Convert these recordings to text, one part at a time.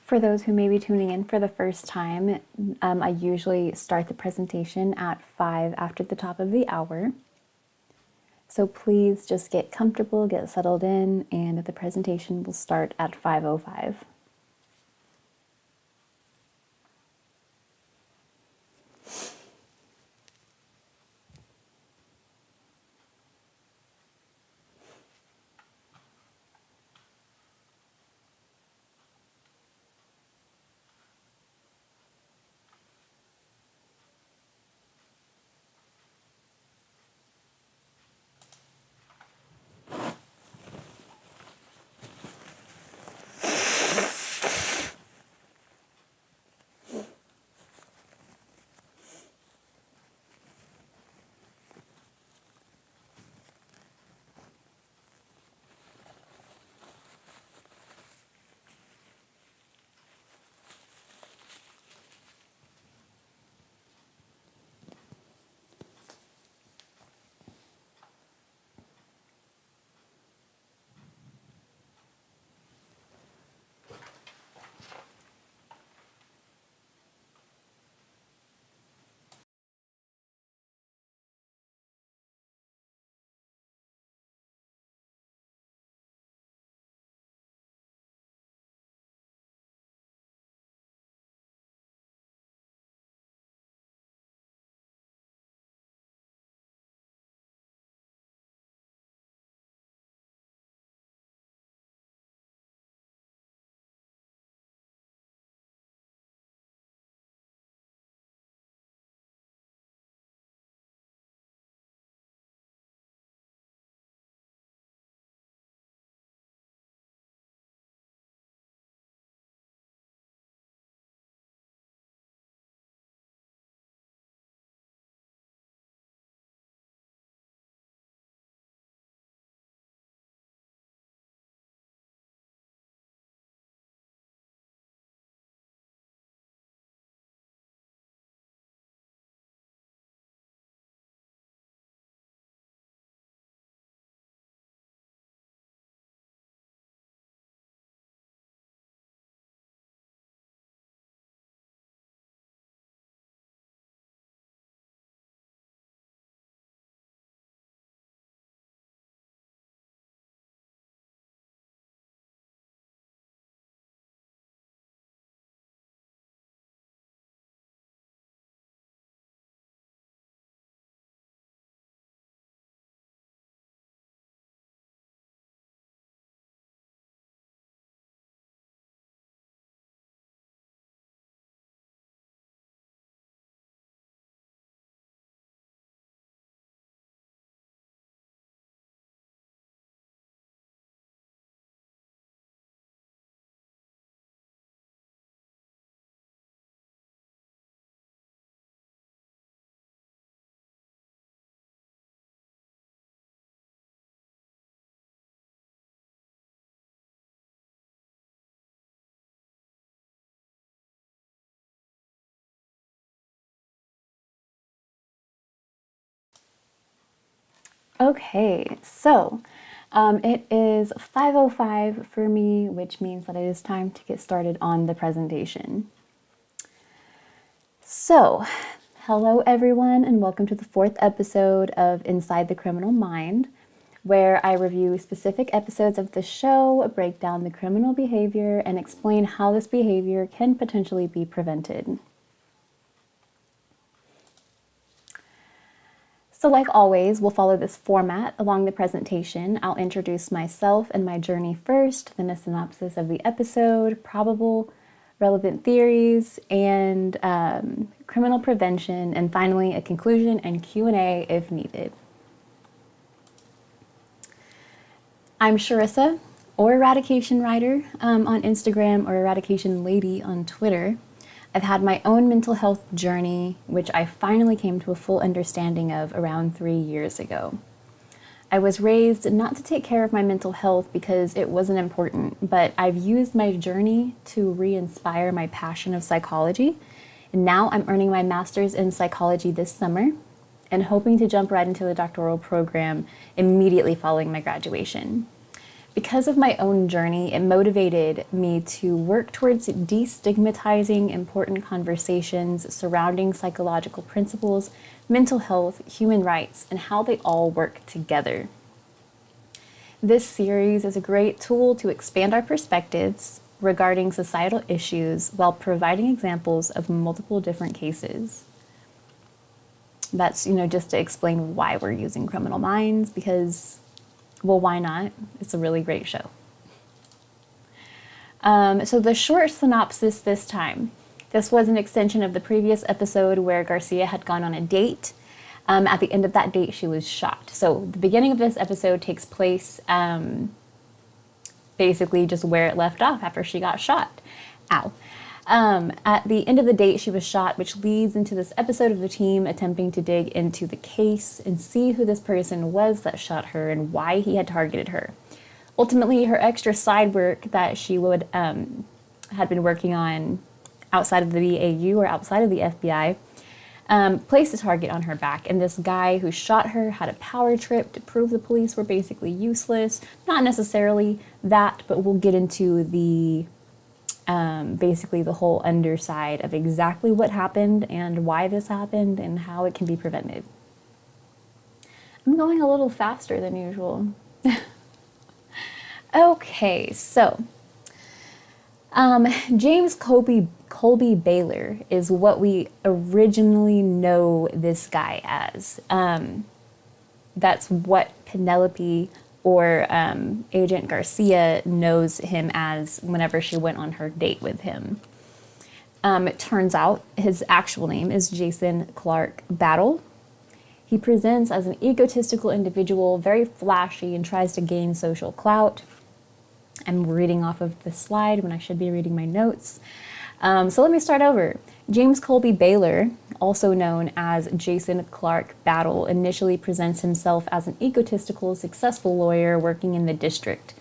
For those who may be tuning in for the first time, I usually start the presentation at 5 after the top of the hour. So please just get comfortable, get settled in, and the presentation will start at 5:05. Okay, so it is 5:05 for me, which means that it is time to get started on the presentation. So, hello everyone, and welcome to the 4th episode of Inside the Criminal Mind, where I review specific episodes of the show, break down the criminal behavior, and explain how this behavior can potentially be prevented. So like always, we'll follow this format along the presentation. I'll introduce myself and my journey first, then a synopsis of the episode, probable relevant theories, and criminal prevention, and finally a conclusion and Q&A if needed. I'm Sharissa, or Eradication Writer on Instagram, or Eradication Lady on Twitter. I've had my own mental health journey, which I finally came to a full understanding of around 3 years ago. I was raised not to take care of my mental health because it wasn't important, but I've used my journey to re-inspire my passion of psychology, and now I'm earning my master's in psychology this summer and hoping to jump right into the doctoral program immediately following my graduation. Because of my own journey, it motivated me to work towards destigmatizing important conversations surrounding psychological principles, mental health, human rights, and how they all work together. This series is a great tool to expand our perspectives regarding societal issues while providing examples of multiple different cases. That's, just to explain why we're using Criminal Minds, because, well, why not? It's a really great show. So the short synopsis this time. This was an extension of the previous episode where Garcia had gone on a date. At the end of that date, she was shot. So the beginning of this episode takes place basically just where it left off after she got shot. Ow. At the end of the date, she was shot, which leads into this episode of the team attempting to dig into the case and see who this person was that shot her and why he had targeted her. Ultimately, her extra side work that she would had been working on outside of the BAU or outside of the FBI placed a target on her back, and this guy who shot her had a power trip to prove the police were basically useless. Not necessarily that, but we'll get into the basically the whole underside of exactly what happened and why this happened and how it can be prevented. I'm going a little faster than usual. Okay, so James Colby Baylor is what we originally know this guy as. That's what Penelope or Agent Garcia knows him as whenever she went on her date with him. It turns out his actual name is Jason Clark Battle. He presents as an egotistical individual, very flashy, and tries to gain social clout. I'm reading off of the slide when I should be reading my notes. So let me start over. James Colby Baylor, also known as Jason Clark Battle, initially presents himself as an egotistical, successful lawyer working in the district.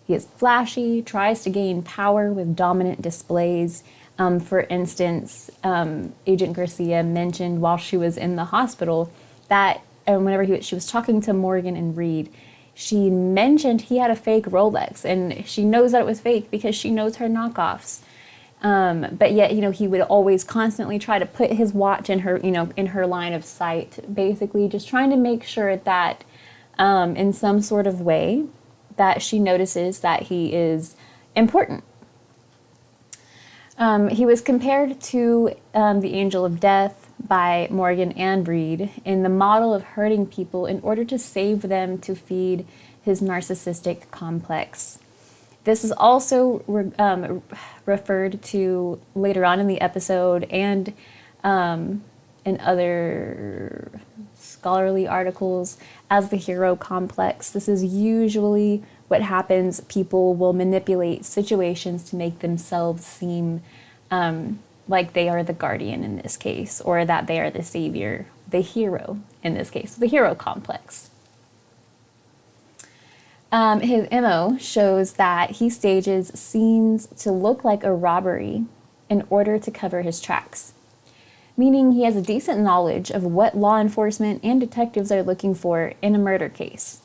He is flashy, tries to gain power with dominant displays. For instance, Agent Garcia mentioned while she was in the hospital that whenever she was talking to Morgan and Reed, she mentioned he had a fake Rolex, and she knows that it was fake because she knows her knockoffs. But yet, he would always constantly try to put his watch in her, in her line of sight, basically just trying to make sure that in some sort of way that she notices that he is important. He was compared to the Angel of Death by Morgan and Reed in the model of hurting people in order to save them to feed his narcissistic complex. This is also referred to later on in the episode and in other scholarly articles as the hero complex. This is usually what happens. People will manipulate situations to make themselves seem like they are the guardian in this case, or that they are the savior, the hero in this case, the hero complex. His MO shows that he stages scenes to look like a robbery in order to cover his tracks, meaning he has a decent knowledge of what law enforcement and detectives are looking for in a murder case.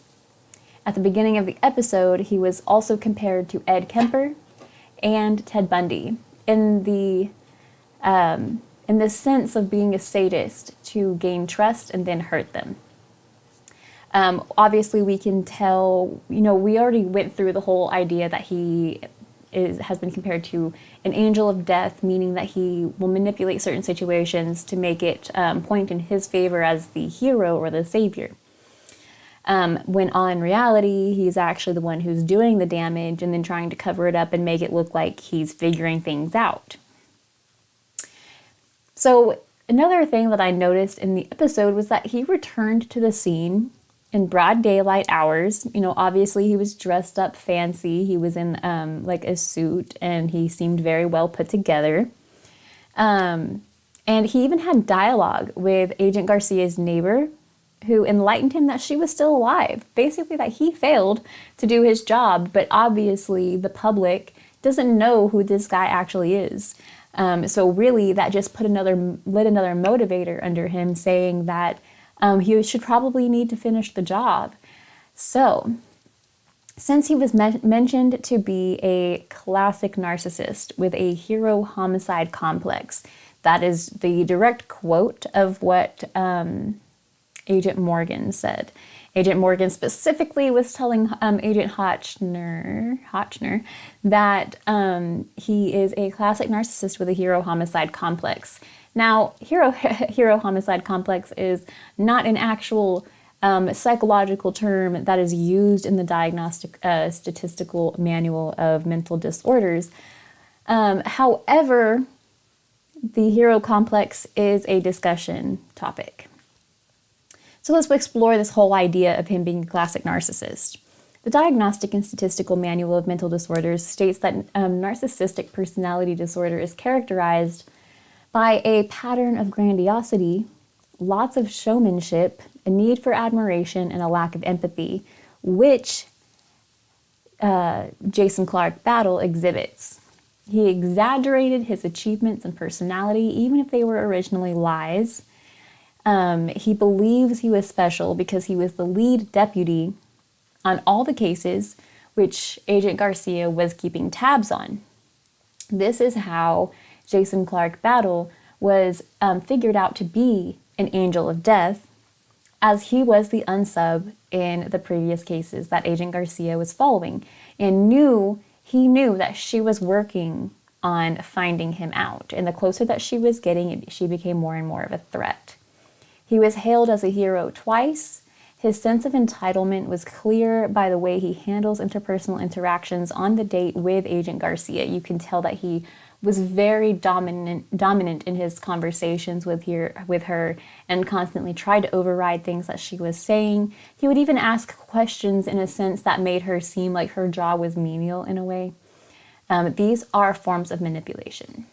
At the beginning of the episode, he was also compared to Ed Kemper and Ted Bundy in the sense of being a sadist to gain trust and then hurt them. Obviously, we can tell, we already went through the whole idea that he has been compared to an angel of death, meaning that he will manipulate certain situations to make it point in his favor as the hero or the savior. When all in reality, he's actually the one who's doing the damage and then trying to cover it up and make it look like he's figuring things out. So another thing that I noticed in the episode was that he returned to the scene in broad daylight hours. Obviously he was dressed up fancy. He was in like a suit and he seemed very well put together. And he even had dialogue with Agent Garcia's neighbor, who enlightened him that she was still alive. Basically that he failed to do his job, but obviously the public doesn't know who this guy actually is. So really that just lit another motivator under him, saying that he should probably need to finish the job. So Since he was mentioned to be a classic narcissist with a hero homicide complex, that is the direct quote of what Agent Morgan said. Agent Morgan specifically was telling Agent Hotchner that he is a classic narcissist with a hero homicide complex. Now, hero homicide complex is not an actual psychological term that is used in the Diagnostic Statistical Manual of Mental Disorders. However, the hero complex is a discussion topic. So let's explore this whole idea of him being a classic narcissist. The Diagnostic and Statistical Manual of Mental Disorders states that narcissistic personality disorder is characterized by a pattern of grandiosity, lots of showmanship, a need for admiration, and a lack of empathy, which Jason Clark Battle exhibits. He exaggerated his achievements and personality, even if they were originally lies. He believes he was special because he was the lead deputy on all the cases which Agent Garcia was keeping tabs on. This is how Jason Clark Battle was figured out to be an angel of death, as he was the unsub in the previous cases that Agent Garcia was following, and he knew that she was working on finding him out. And the closer that she was getting, she became more and more of a threat. He was hailed as a hero twice. His sense of entitlement was clear by the way he handles interpersonal interactions on the date with Agent Garcia. You can tell that he was very dominant in his conversations with her and constantly tried to override things that she was saying. He would even ask questions in a sense that made her seem like her jaw was menial in a way. These are forms of manipulation.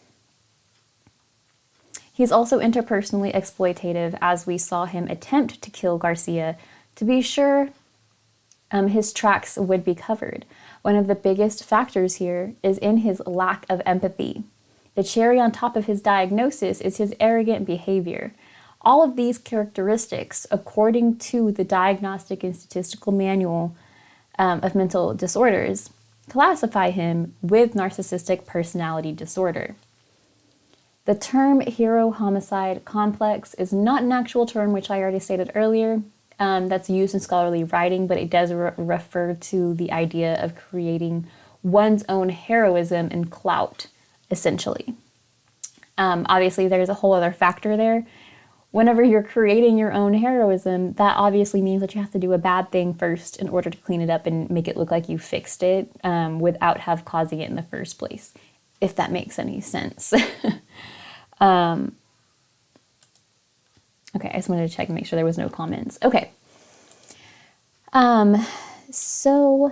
He's also interpersonally exploitative, as we saw him attempt to kill Garcia to be sure his tracks would be covered. One of the biggest factors here is in his lack of empathy. The cherry on top of his diagnosis is his arrogant behavior. All of these characteristics, according to the Diagnostic and Statistical Manual of Mental Disorders, classify him with narcissistic personality disorder. The term hero homicide complex is not an actual term, which I already stated earlier, that's used in scholarly writing, but it does refer to the idea of creating one's own heroism and clout, essentially. Obviously, there's a whole other factor there. Whenever you're creating your own heroism, that obviously means that you have to do a bad thing first in order to clean it up and make it look like you fixed it without causing it in the first place, if that makes any sense. Okay, I just wanted to check and make sure there was no comments. Okay. So,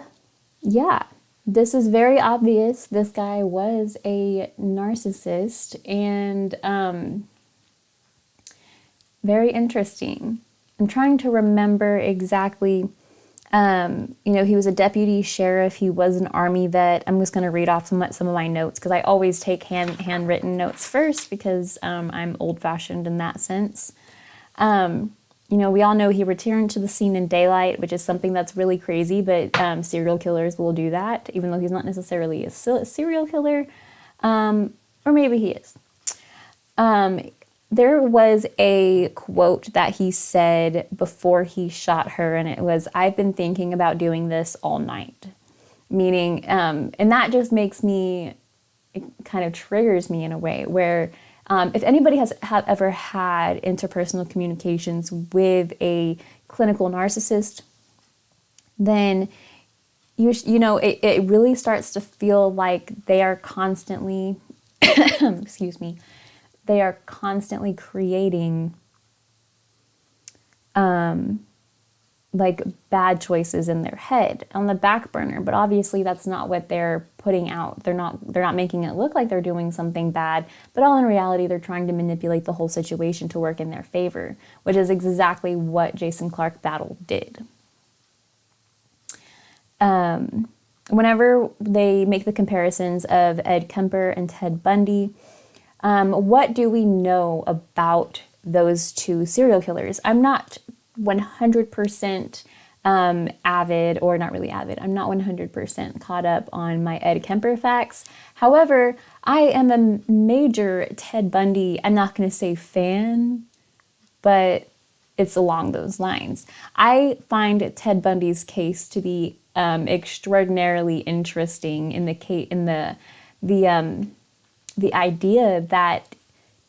yeah, this is very obvious. This guy was a narcissist and very interesting. I'm trying to remember exactly, he was a deputy sheriff. He was an Army vet. I'm just going to read off some of my notes because I always take handwritten notes first because I'm old-fashioned in that sense. We all know he returned to the scene in daylight, which is something that's really crazy, but serial killers will do that, even though he's not necessarily a serial killer, or maybe he is. There was a quote that he said before he shot her, and it was, "I've been thinking about doing this all night." Meaning, and that just makes me, it kind of triggers me in a way where if anybody have ever had interpersonal communications with a clinical narcissist, then it really starts to feel like they are constantly, excuse me, they are constantly creating like bad choices in their head on the back burner, but obviously that's not what they're putting out. They're not making it look like they're doing something bad, but all in reality, they're trying to manipulate the whole situation to work in their favor, which is exactly what Jason Clark Battle did. Whenever they make the comparisons of Ed Kemper and Ted Bundy, what do we know about those two serial killers? I'm not 100% avid, or not really avid, I'm not 100% caught up on my Ed Kemper facts. However, I am a major Ted Bundy, I'm not going to say fan, but it's along those lines. I find Ted Bundy's case to be extraordinarily interesting in the idea that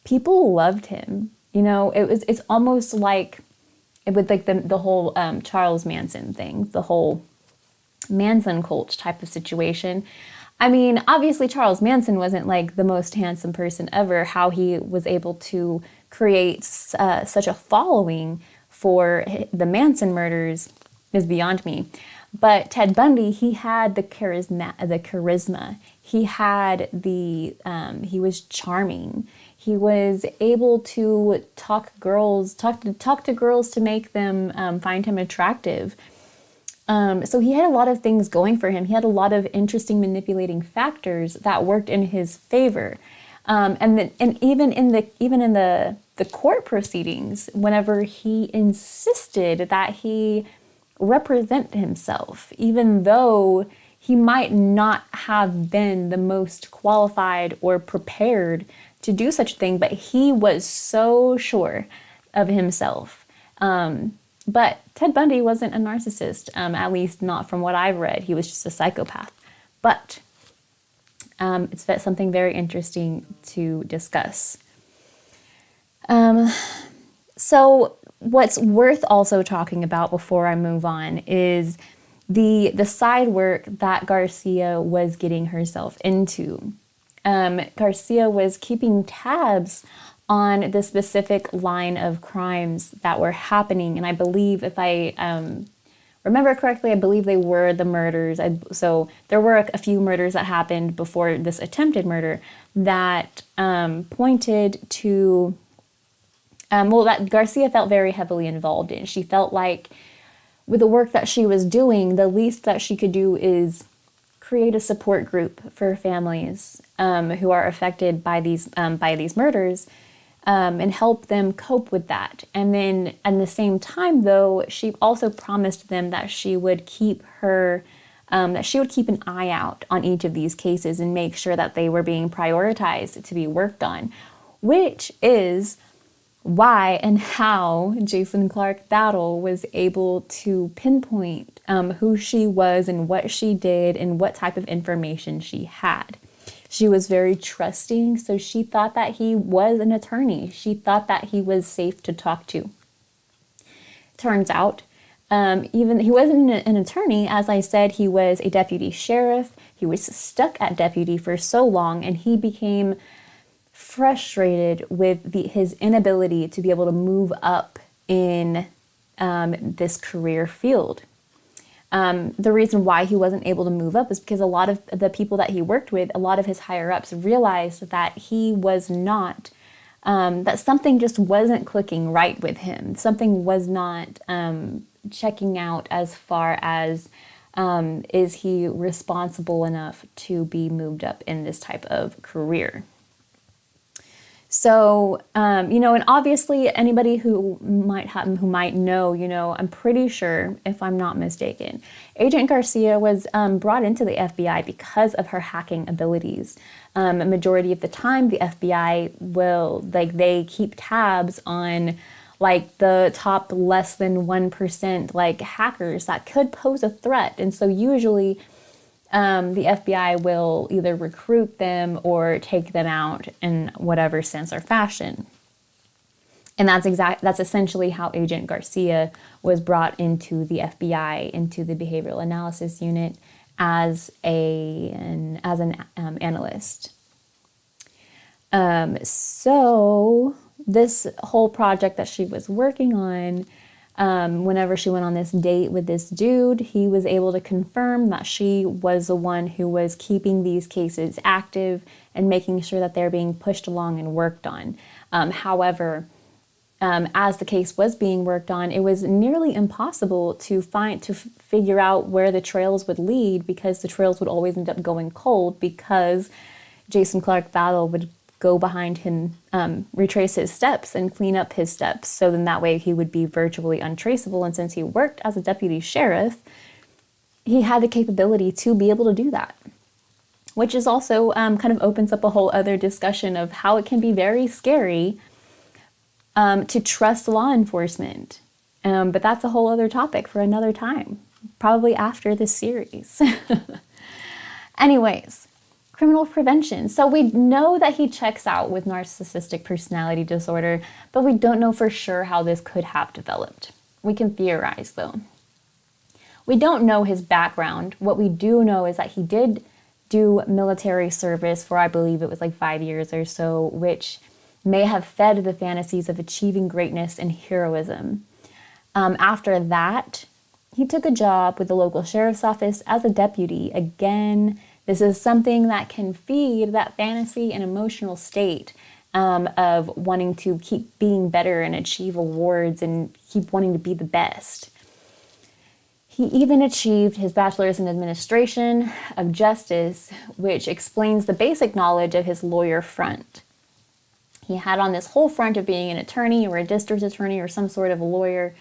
people loved him. You know, it's almost like it would like the whole Charles Manson thing, the whole Manson cult type of situation. I mean, obviously Charles Manson wasn't like the most handsome person ever. How he was able to create such a following for the Manson murders is beyond me. But Ted Bundy, he had the charisma. He had he was charming. He was able to talk to girls to make them find him attractive. So he had a lot of things going for him. He had a lot of interesting manipulating factors that worked in his favor. And even in the court proceedings, whenever he insisted that he represent himself, even though he might not have been the most qualified or prepared to do such a thing, but he was so sure of himself. But Ted Bundy wasn't a narcissist, at least not from what I've read. He was just a psychopath. But it's something very interesting to discuss. So what's worth also talking about before I move on is the side work that Garcia was getting herself into. Garcia was keeping tabs on the specific line of crimes that were happening. And I believe, if I remember correctly, I believe they were the murders. So there were a few murders that happened before this attempted murder that pointed to, that Garcia felt very heavily involved in. She felt like with the work that she was doing, the least that she could do is create a support group for families who are affected by these murders, and help them cope with that. And then at the same time, though, she also promised them that she would keep an eye out on each of these cases and make sure that they were being prioritized to be worked on, which is why and how Jason Clark Battle was able to pinpoint who she was and what she did and what type of information she had. She was very trusting, so she thought that he was an attorney. She thought that he was safe to talk to. Turns out, even he wasn't an attorney. As I said, he was a deputy sheriff. He was stuck at deputy for so long, and he became frustrated with his inability to be able to move up in this career field. The reason why he wasn't able to move up is because a lot of the people that he worked with, a lot of his higher ups realized that he was not, that something just wasn't clicking right with him. Something was not checking out as far as is he responsible enough to be moved up in this type of career. So, and obviously anybody who might know, I'm pretty sure, if I'm not mistaken, Agent Garcia was brought into the FBI because of her hacking abilities. A majority of the time, the FBI they keep tabs on the top less than 1% hackers that could pose a threat. And so usually the FBI will either recruit them or take them out in whatever sense or fashion. And that's essentially how Agent Garcia was brought into the FBI, into the behavioral analysis unit as an analyst. So this whole project that she was working on, whenever she went on this date with this dude, he was able to confirm that she was the one who was keeping these cases active and making sure that they're being pushed along and worked on. However, as the case was being worked on, it was nearly impossible to figure out where the trails would lead, because the trails would always end up going cold, because Jason Clark Battle would go behind him, retrace his steps and clean up his steps. So then that way he would be virtually untraceable. And since he worked as a deputy sheriff, he had the capability to be able to do that, which is also kind of opens up a whole other discussion of how it can be very scary to trust law enforcement. But that's a whole other topic for another time, probably after this series. Anyways, criminal prevention. So we know that he checks out with narcissistic personality disorder, but we don't know for sure how this could have developed. We can theorize though. We don't know his background. What we do know is that he did do military service for, I believe it was like 5 years or so, which may have fed the fantasies of achieving greatness and heroism. After that, he took a job with the local sheriff's office as a deputy. Again, this is something that can feed that fantasy and emotional state of wanting to keep being better and achieve awards and keep wanting to be the best. He even achieved his bachelor's in administration of justice, which explains the basic knowledge of his lawyer front. He had on this whole front of being an attorney or a district attorney or some sort of a lawyer.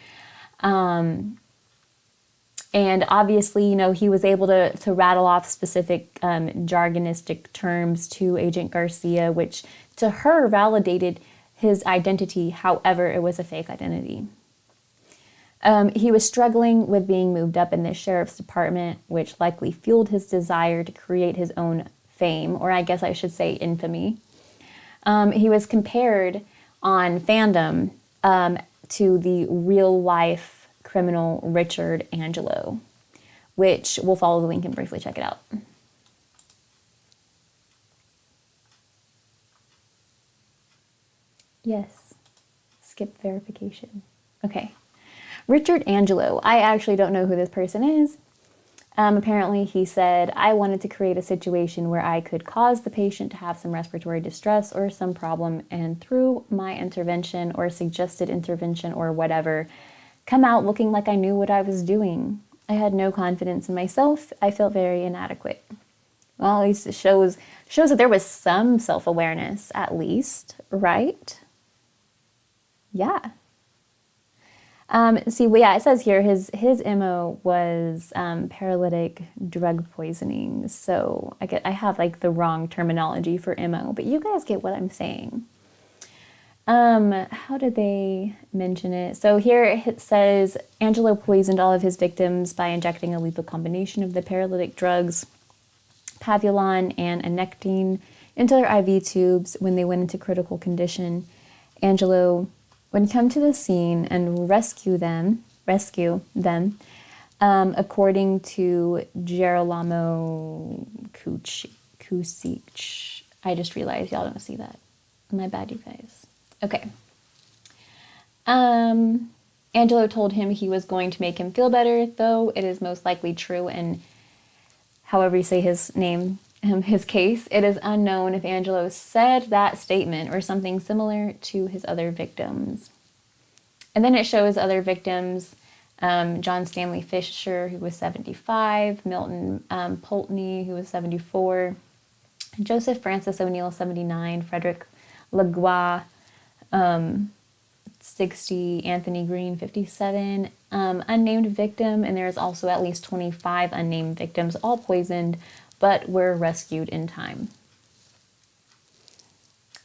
And obviously, you know, he was able to rattle off specific jargonistic terms to Agent Garcia, which to her validated his identity. However, it was a fake identity. He was struggling with being moved up in the sheriff's department, which likely fueled his desire to create his own fame, or I guess I should say infamy. He was compared on fandom to the real-life criminal Richard Angelo, which we'll follow the link and briefly check it out. Yes, skip verification. Okay. Richard Angelo. I actually don't know who this person is. Apparently he said, I wanted to create a situation where I could cause the patient to have some respiratory distress or some problem, and through my intervention or suggested intervention or whatever, come out looking like I knew what I was doing. I had no confidence in myself. I felt very inadequate. Well, at least it shows that there was some self-awareness, at least, right? Yeah. It says here his MO was paralytic drug poisoning. So I have like the wrong terminology for MO, but you guys get what I'm saying. How did they mention it? So here it says Angelo poisoned all of his victims by injecting a lethal combination of the paralytic drugs Pavulon and Anectine into their IV tubes. When they went into critical condition, Angelo would come to the scene and rescue them, according to Gerolamo Kusic. I just realized y'all don't see that. My bad, you guys. Okay. Angelo told him he was going to make him feel better, though it is most likely true, and however you say his name, his case, it is unknown if Angelo said that statement or something similar to his other victims. And then it shows other victims, John Stanley Fisher, who was 75, Milton Pulteney, who was 74, Joseph Francis O'Neill, 79, Frederick Lagois, 60, Anthony Green, 57, unnamed victim, and there's also at least 25 unnamed victims, all poisoned, but were rescued in time.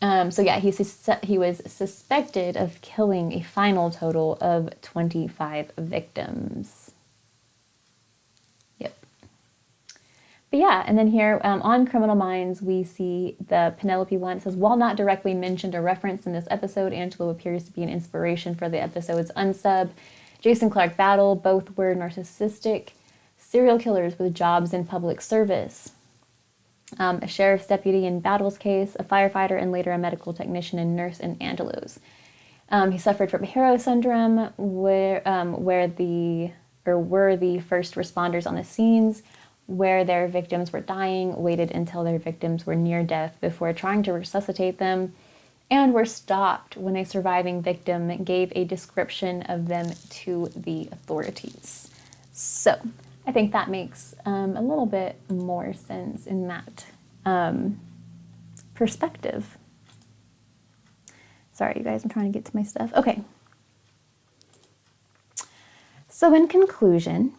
He was suspected of killing a final total of 25 victims. Yep. But yeah, and then here on Criminal Minds, we see the Penelope one. It says, while not directly mentioned or referenced in this episode, Angelo appears to be an inspiration for the episode's unsub. Jason Clark Battle, both were narcissistic serial killers with jobs in public service. A sheriff's deputy in Battle's case, a firefighter, and later a medical technician and nurse in Angelo's. He suffered from hero syndrome, were the first responders on the scenes where their victims were dying, waited until their victims were near death before trying to resuscitate them, and were stopped when a surviving victim gave a description of them to the authorities. So I think that makes a little bit more sense in that perspective. Sorry, you guys, I'm trying to get to my stuff. Okay. So in conclusion,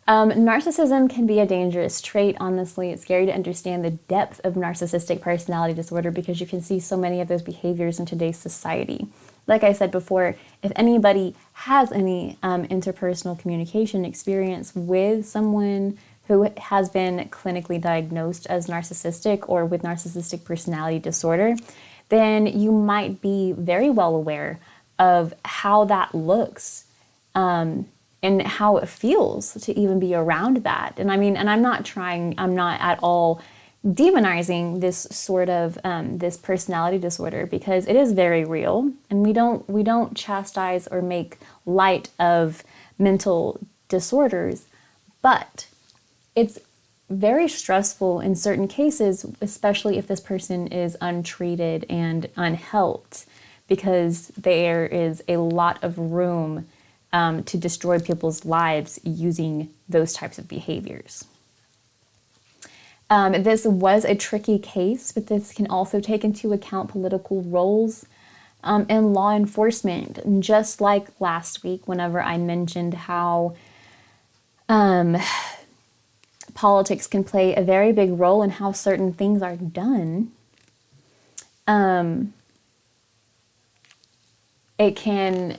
narcissism can be a dangerous trait. Honestly, it's scary to understand the depth of narcissistic personality disorder because you can see so many of those behaviors in today's society. Like I said before, if anybody has any interpersonal communication experience with someone who has been clinically diagnosed as narcissistic or with narcissistic personality disorder, then you might be very well aware of how that looks and how it feels to even be around that. And I mean, and I'm not at all demonizing this sort of this personality disorder, because it is very real, and we don't chastise or make light of mental disorders, but it's very stressful in certain cases, especially if this person is untreated and unhelped, because there is a lot of room to destroy people's lives using those types of behaviors. This was a tricky case, but this can also take into account political roles in law enforcement. And just like last week, whenever I mentioned how politics can play a very big role in how certain things are done, it can,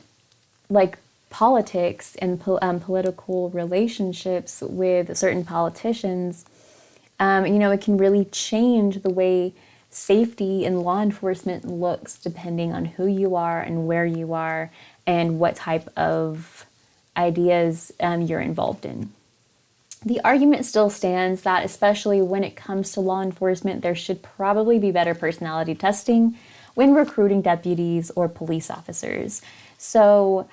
like politics and political relationships with certain politicians, it can really change the way safety in law enforcement looks depending on who you are and where you are and what type of ideas you're involved in. The argument still stands that, especially when it comes to law enforcement, there should probably be better personality testing when recruiting deputies or police officers. So,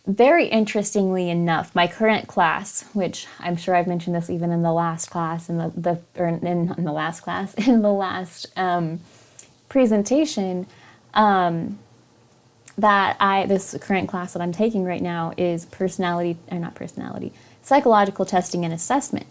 very interestingly enough, my current class, which I'm sure I've mentioned this even in the last class, in the last presentation, this current class that I'm taking right now is psychological testing and assessment.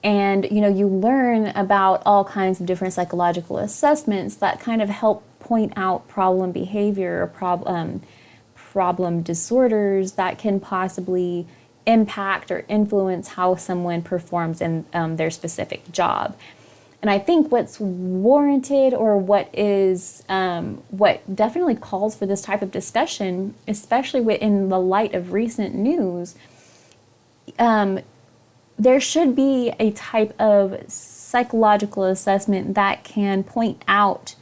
And, you learn about all kinds of different psychological assessments that kind of help point out problem behavior or problem disorders that can possibly impact or influence how someone performs in their specific job. And I think what's warranted, or what definitely calls for this type of discussion, especially in the light of recent news, there should be a type of psychological assessment that can point out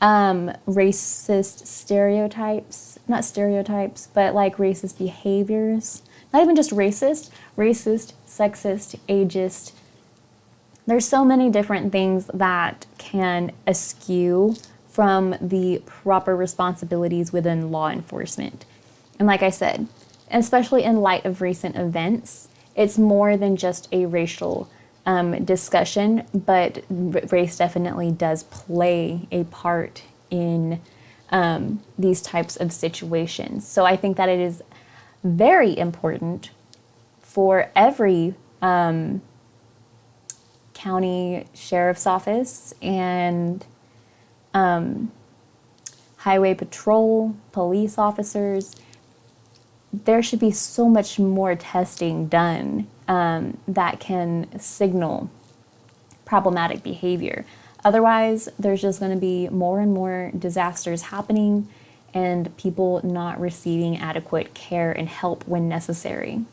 racist stereotypes, not stereotypes, but like racist behaviors. Not even just racist, sexist, ageist. There's so many different things that can eschew from the proper responsibilities within law enforcement. And like I said, especially in light of recent events, it's more than just a racial discussion, but race definitely does play a part in these types of situations. So I think that it is very important for every county sheriff's office and highway patrol, police officers. There should be so much more testing done that can signal problematic behavior. Otherwise, there's just going to be more and more disasters happening and people not receiving adequate care and help when necessary.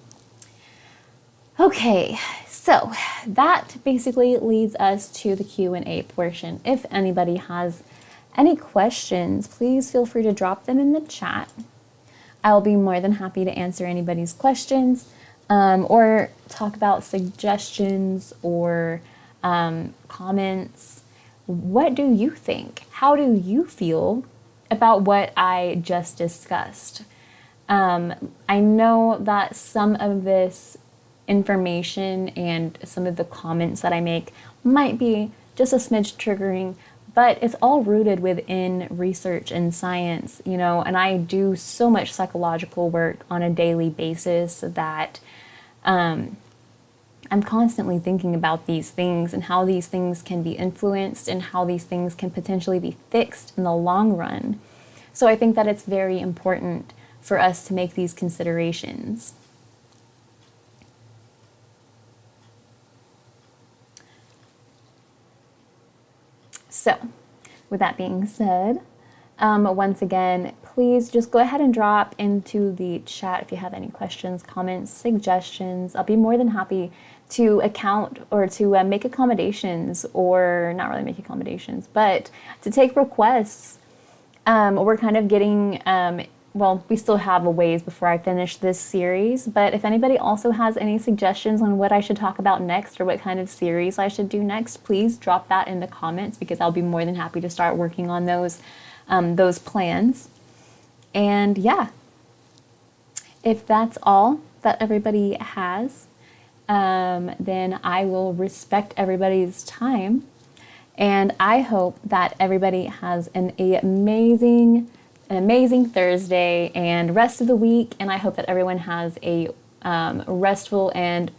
Okay, so that basically leads us to the Q&A portion. If anybody has any questions, please feel free to drop them in the chat. I'll be more than happy to answer anybody's questions or talk about suggestions or comments. What do you think? How do you feel about what I just discussed? I know that some of this information and some of the comments that I make might be just a smidge triggering, but it's all rooted within research and science, and I do so much psychological work on a daily basis that I'm constantly thinking about these things and how these things can be influenced and how these things can potentially be fixed in the long run. So I think that it's very important for us to make these considerations. So, with that being said, once again, please just go ahead and drop into the chat if you have any questions, comments, suggestions. I'll be more than happy to account or to make accommodations, or not really make accommodations, but to take requests. We're kind of getting, well, we still have a ways before I finish this series, but if anybody also has any suggestions on what I should talk about next or what kind of series I should do next, please drop that in the comments, because I'll be more than happy to start working on those plans. And yeah, if that's all that everybody has, then I will respect everybody's time. And I hope that everybody has an amazing Thursday and rest of the week. And I hope that everyone has a restful and